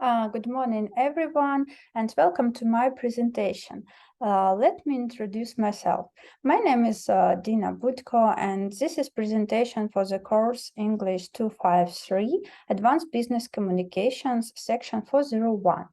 Good morning, everyone, and welcome to my presentation. Let me introduce myself. My name is Dzina Butko, and this is presentation for the course English 253, Advanced Business Communications, section 401.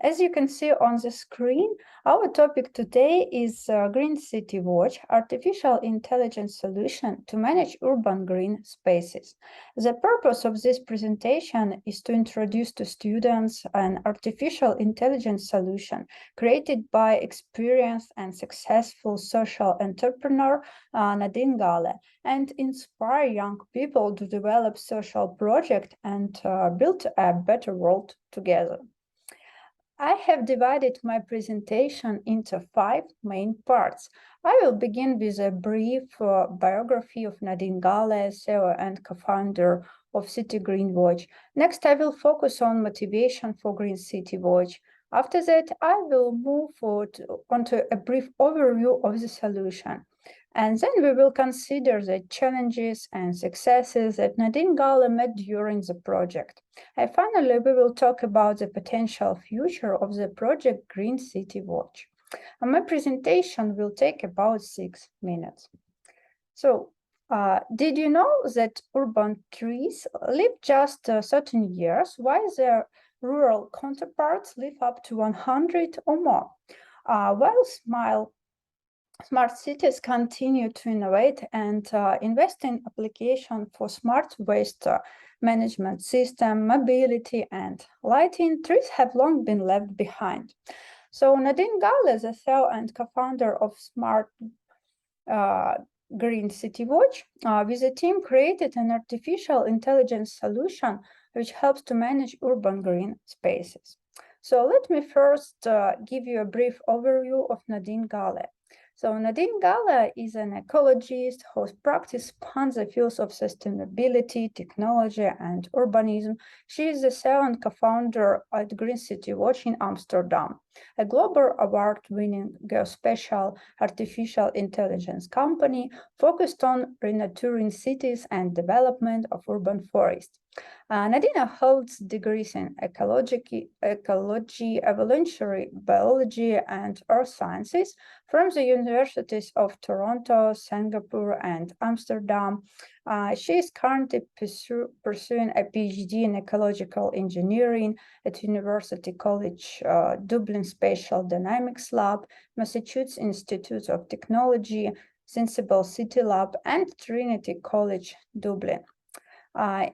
As you can see on the screen, our topic today is Green City Watch, artificial intelligence solution to manage urban green spaces. The purpose of this presentation is to introduce to students an artificial intelligence solution created by experienced and successful social entrepreneur Nadine Gale and inspire young people to develop social projects and build a better world together. I have divided my presentation into 5 main parts. I will begin with a brief biography of Nadine Gale, CEO and co-founder of City Green Watch. Next, I will focus on motivation for Green City Watch. After that, I will move forward onto a brief overview of the solution. And then we will consider the challenges and successes that Nadine Gale met during the project. And finally, we will talk about the potential future of the project Green City Watch. And my presentation will take about 6 minutes. So, did you know that urban trees live just certain years, while their rural counterparts live up to 100 or more? While smart cities continue to innovate and invest in application for smart waste management system, mobility, and lighting, trees have long been left behind. So Nadine Gale, the CEO and co-founder of Smart Green City Watch, with a team created an artificial intelligence solution which helps to manage urban green spaces. So let me first give you a brief overview of Nadine Gale. So Nadine Gale is an ecologist whose practice spans the fields of sustainability, technology, and urbanism. She is the CEO and co-founder at Green City Watch in Amsterdam, a global award-winning geospatial artificial intelligence company focused on renaturing cities and development of urban forests. Nadine holds degrees in ecology, evolutionary biology, and earth sciences from the universities of Toronto, Singapore, and Amsterdam. She is currently pursuing a PhD in ecological engineering at University College Dublin Spatial Dynamics Lab, Massachusetts Institute of Technology, Sensible City Lab, and Trinity College Dublin.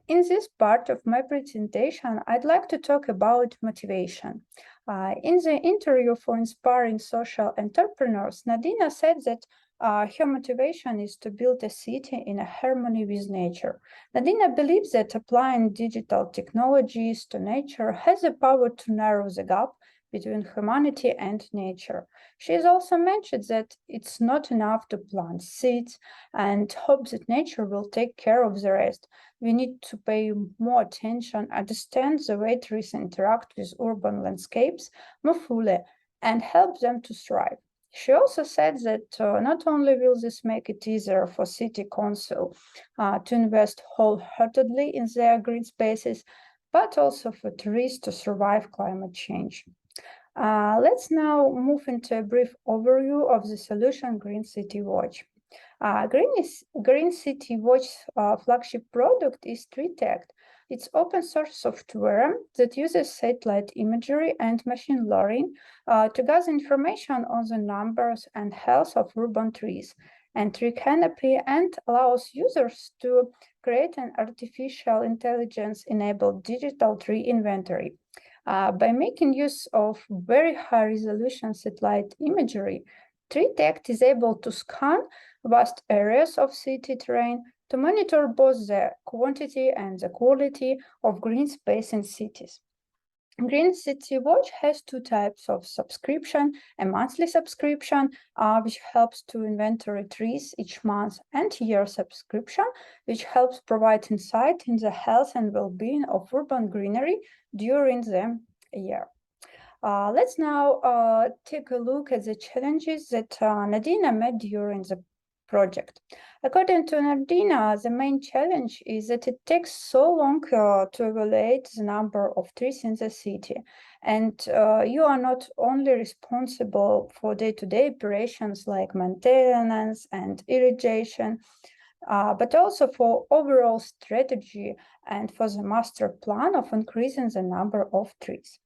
In this part of my presentation, I'd like to talk about motivation. In the interview for Inspiring Social Entrepreneurs, Nadina said that her motivation is to build a city in harmony with nature. Nadina believes that applying digital technologies to nature has the power to narrow the gap between humanity and nature. She has also mentioned that it's not enough to plant seeds and hope that nature will take care of the rest. We need to pay more attention, understand the way trees interact with urban landscapes more fully, and help them to thrive. She also said that not only will this make it easier for city council to invest wholeheartedly in their green spaces, but also for trees to survive climate change. Let's now move into a brief overview of the solution Green City Watch. Green City Watch flagship product is TreeTech. It's open source software that uses satellite imagery and machine learning to gather information on the numbers and health of urban trees and tree canopy, and allows users to create an artificial intelligence-enabled digital tree inventory. By making use of very high-resolution satellite imagery, TreeTech is able to scan vast areas of city terrain to monitor both the quantity and the quality of green space in cities. Green City Watch has 2 types of subscription: a monthly subscription, which helps to inventory trees each month, and year subscription, which helps provide insight in the health and well-being of urban greenery during the year. Let's now take a look at the challenges that Nadina met during the project. According to Nardina, the main challenge is that it takes so long to evaluate the number of trees in the city. And you are not only responsible for day-to-day operations like maintenance and irrigation, but also for overall strategy and for the master plan of increasing the number of trees.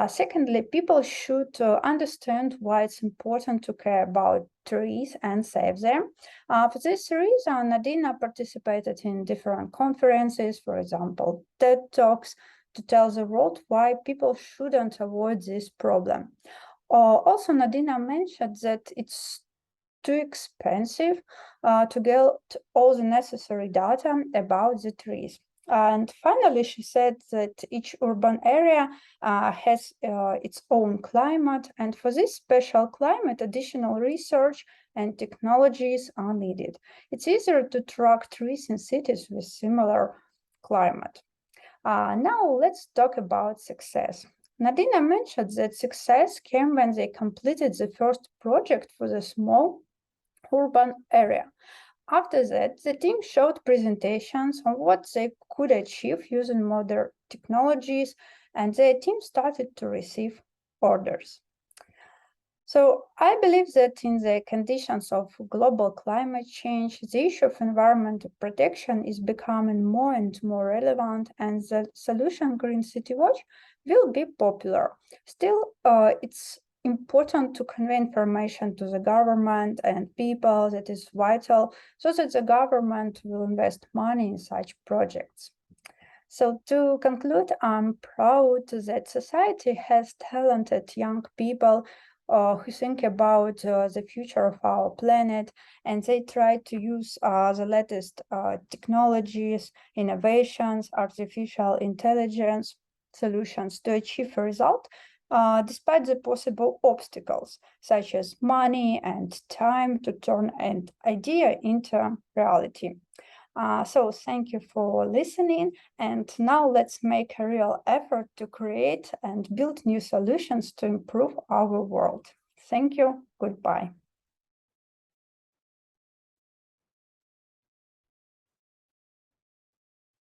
Secondly, people should understand why it's important to care about trees and save them. For this reason, Nadina participated in different conferences, for example, TED Talks, to tell the world why people shouldn't avoid this problem. Also, Nadina mentioned that it's too expensive to get all the necessary data about the trees. And finally, she said that each urban area has its own climate, and for this special climate, additional research and technologies are needed. It's easier to track trees in cities with similar climate. Now let's talk about success. Nadina mentioned that success came when they completed the first project for the small urban area. After that, the team showed presentations on what they could achieve using modern technologies, and their team started to receive orders. So I believe that in the conditions of global climate change, the issue of environmental protection is becoming more and more relevant, and the solution Green City Watch will be popular. Still, it's important to convey information to the government and people that is vital so that the government will invest money in such projects. So to conclude, I'm proud that society has talented young people who think about the future of our planet, and they try to use the latest technologies, innovations, artificial intelligence solutions to achieve a result despite the possible obstacles, such as money and time to turn an idea into reality. So thank you for listening, and now let's make a real effort to create and build new solutions to improve our world. Thank you. Goodbye.